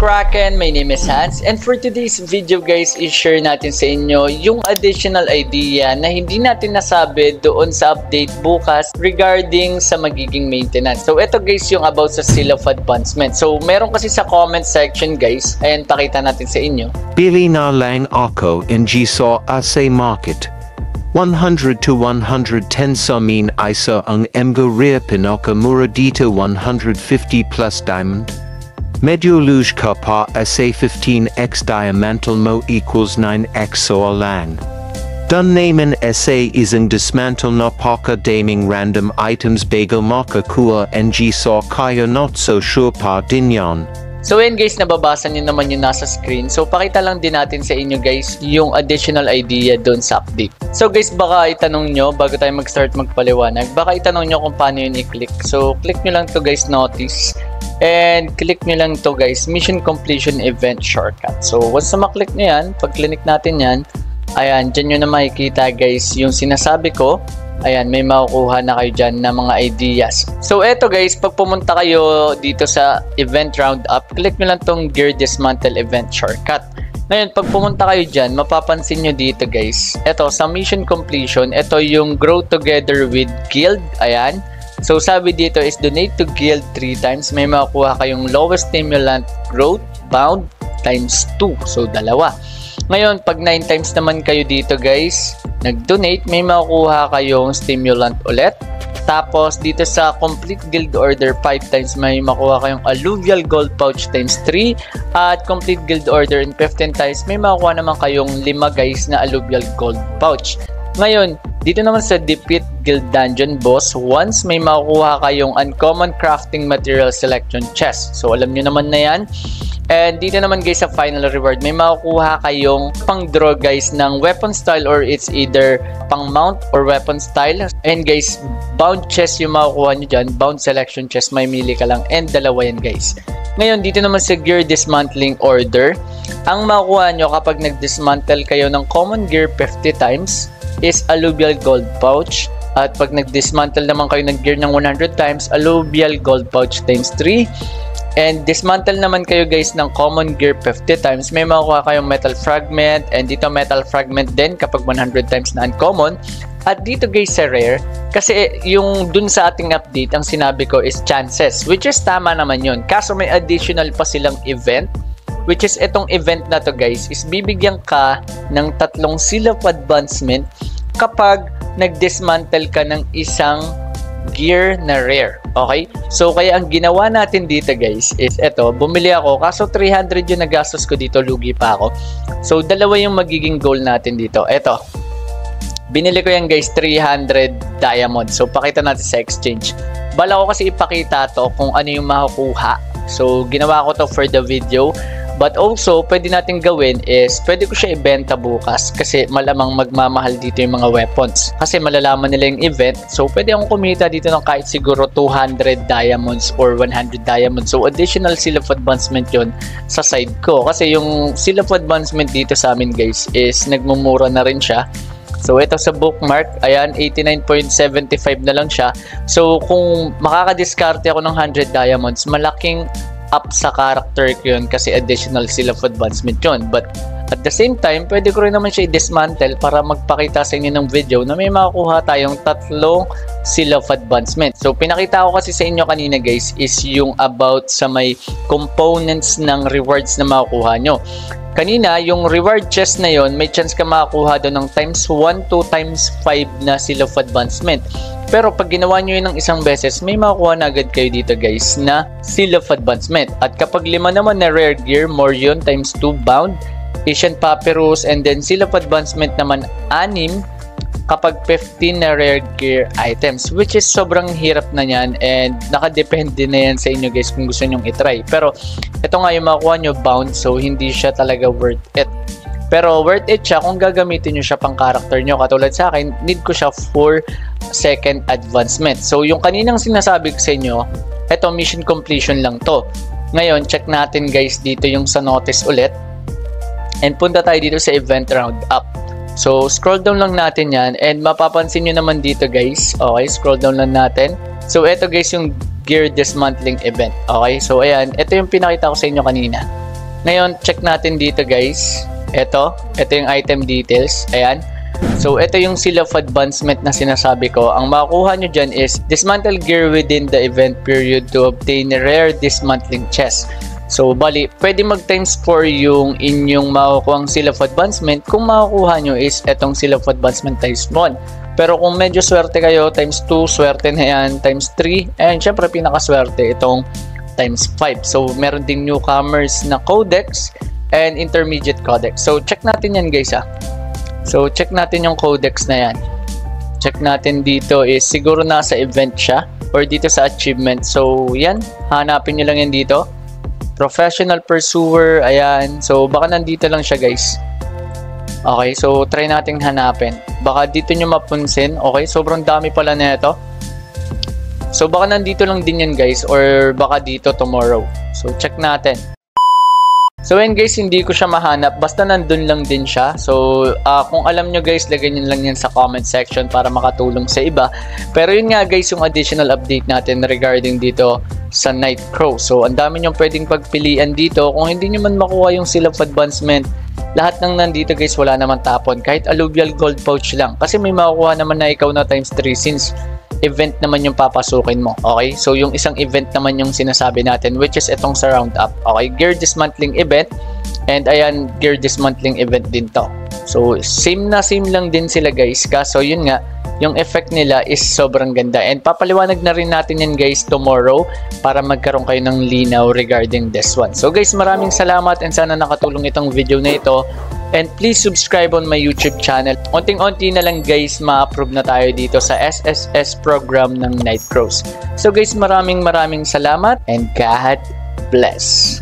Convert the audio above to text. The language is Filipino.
Kraken, my name is Hans, and for today's video guys, i-share natin sa inyo yung additional idea na hindi natin nasabi doon sa update bukas regarding sa magiging maintenance. So ito guys yung about sa Seal of Advancement. So meron kasi sa comment section guys, ayan pakita natin sa inyo. Bili na lang ako in G-Saw sa market. 100 to 110 sa min isa ang emgo rear pinakamura dito 150 plus diamond. Medyo luge ka pa sa 15x diamantal mo equals 9x so lang. Dun naman sa isang dismantle na paka daming random items bago makakuha ng G-Saw kaya not so sure pa din yan. So yun guys, nababasa nyo naman yung nasa screen. So pakita lang din natin sa inyo guys yung additional idea doon sa update. So guys, baka itanong nyo bago tayo mag-start magpaliwanag, baka itanong nyo kung paano yun i-click. So click nyo lang to guys, notice. And click nyo lang to guys, mission completion event shortcut. So once na maklik nyo yan, pag click natin yan, ayan, dyan nyo na makikita guys yung sinasabi ko. Ayan, may makukuha na kayo dyan na mga ideas. So eto guys, pag pumunta kayo dito sa event roundup, click nyo lang tong gear dismantle event shortcut. Ngayon, pag pumunta kayo dyan, mapapansin nyo dito guys, eto sa mission completion, eto yung grow together with guild. Ayan. So sabi dito is donate to guild 3 times. May makukuha kayong lowest stimulant growth bound times 2. So dalawa. Ngayon, pag 9 times naman kayo dito guys, nag-donate, may makukuha kayong stimulant ulit. Tapos dito sa complete guild order 5 times, may makukuha kayong alluvial gold pouch times 3. At complete guild order in 15 times, may makukuha naman kayong 5 guys na alluvial gold pouch. Ngayon, dito naman sa defeat guild dungeon boss, once may makukuha kayong uncommon crafting material selection chest. So alam nyo naman na yan. And dito naman guys sa final reward, may makukuha kayong pang draw guys ng weapon style, or it's either pang mount or weapon style. And guys, bound chest yung makukuha nyo dyan, bound selection chest, may mili ka lang, and dalawa yan guys. Ngayon, dito naman sa gear dismantling order, ang makukuha nyo kapag nag-dismantle kayo ng common gear 50 times is alluvial gold pouch. At pag nag-dismantle naman kayo ng gear ng 100 times, alluvial gold pouch times 3. And dismantle naman kayo guys ng common gear 50 times, may makukuha kayong metal fragment. And dito metal fragment din kapag 100 times na uncommon. At dito guys sa rare, kasi yung dun sa ating update, ang sinabi ko is chances, which is tama naman yun. Kaso may additional pa silang event, which is itong event na to guys, is bibigyan ka ng 3 seal of advancement kapag nag-dismantle ka ng isang gear na rare. Okay? So kaya ang ginawa natin dito guys is eto, bumili ako, kaso 300 yung nagastos ko dito, lugi pa ako. So dalawa yung magiging goal natin dito. Eto, binili ko yan guys, 300 diamond. So pakita natin sa exchange. Bala ko kasi ipakita to kung ano yung makukuha. So ginawa ko to for the video. But also, pwede natin gawin is, pwede ko siya ibenta bukas kasi malamang magmamahal dito yung mga weapons. Kasi malalaman nila yung event. So, pwede akong kumita dito ng kahit siguro 200 diamonds or 100 diamonds. So, additional seal of advancement yon sa side ko. Kasi yung seal of advancement dito sa amin guys is nagmumura na rin siya. So, ito sa bookmark, ayan, 89.75 na lang siya. So, kung makakadiskarte ako ng 100 diamonds, malaking up sa character ko yun kasi additional seal of advancement yun. But at the same time, pwede ko rin naman siya i-dismantle para magpakita sa inyo ng video na may makukuha tayong 3 seal of advancement. So pinakita ko kasi sa inyo kanina guys is yung about sa may components ng rewards na makukuha nyo. Kanina, yung reward chest na yon, may chance ka makakuha doon ng times 1 to times 5 na seal of advancement. Pero pag ginawa nyo yun ng isang beses, may makukuha na agad kayo dito guys na seal of advancement. At kapag 5 naman na rare gear, more yun times 2 bound, Asian papyrus, and then seal of advancement naman 6 kapag 15 na rare gear items, which is sobrang hirap na yan and nakadepende na yan sa inyo guys kung gusto nyong itry. Pero ito nga yung makukuha nyo bound, so hindi siya talaga worth it. Pero worth it siya kung gagamitin nyo siya pang character nyo. Katulad sa akin, need ko siya for second advancement. So yung kaninang sinasabi ko sa inyo, ito mission completion lang to. Ngayon, check natin guys dito yung sa notice ulit. And punta tayo dito sa event roundup. So scroll down lang natin yan and mapapansin nyo naman dito guys. Okay, scroll down lang natin. So ito guys yung gear dismantling event. Okay, so ayan, ito yung pinakita ko sa inyo kanina. Ngayon, check natin dito guys. Ito yung item details. Ayan. So, ito yung seal of advancement na sinasabi ko. Ang makukuha nyo dyan is dismantle gear within the event period to obtain rare dismantling chest. So, bali, pwede mag times 4 yung inyong makukuha seal of advancement kung makukuha nyo is etong seal of advancement times 1. Pero kung medyo swerte kayo, times 2, swerte na yan, times 3, and syempre pinakaswerte itong times 5. So, meron ding newcomers na codex and intermediate codex. So, check natin yan guys So, check natin yung codex na yan. Check natin dito is siguro nasa event siya or dito sa achievement. So, yan. Hanapin nyo lang yan dito. Professional Pursuer. Ayan. So, baka nandito lang siya guys. Okay. So, try nating hanapin. Baka dito nyo mapunsin. Okay. Sobrang dami pala na ito. So, baka nandito lang din yan guys or baka dito tomorrow. So, check natin. So yun guys, hindi ko siya mahanap. Basta nandun lang din siya. So kung alam nyo guys, lagay nyo lang yan sa comment section para makatulong sa iba. Pero yun nga guys, yung additional update natin regarding dito sa Nightcrow. So ang dami nyo pwedeng pagpilian dito. Kung hindi nyo man makuha yung seal of advancement, lahat ng nandito guys wala naman tapon. Kahit alluvial gold pouch lang. Kasi may makukuha naman na ikaw na times 3 since event naman yung papasukin mo. Okay? So, yung isang event naman yung sinasabi natin, which is itong sa roundup. Okay? Gear dismantling event. And ayan, gear dismantling event din to. So, same lang din sila guys. Kaso, yun nga, yung effect nila is sobrang ganda. And papaliwanag na rin natin yan guys tomorrow para magkaroon kayo ng linaw regarding this one. So guys, maraming salamat and sana nakatulong itong video na ito. And please subscribe on my YouTube channel. Unting-unti na lang guys, ma-approve na tayo dito sa SSS program ng Nightcrows. So guys, maraming salamat and God bless.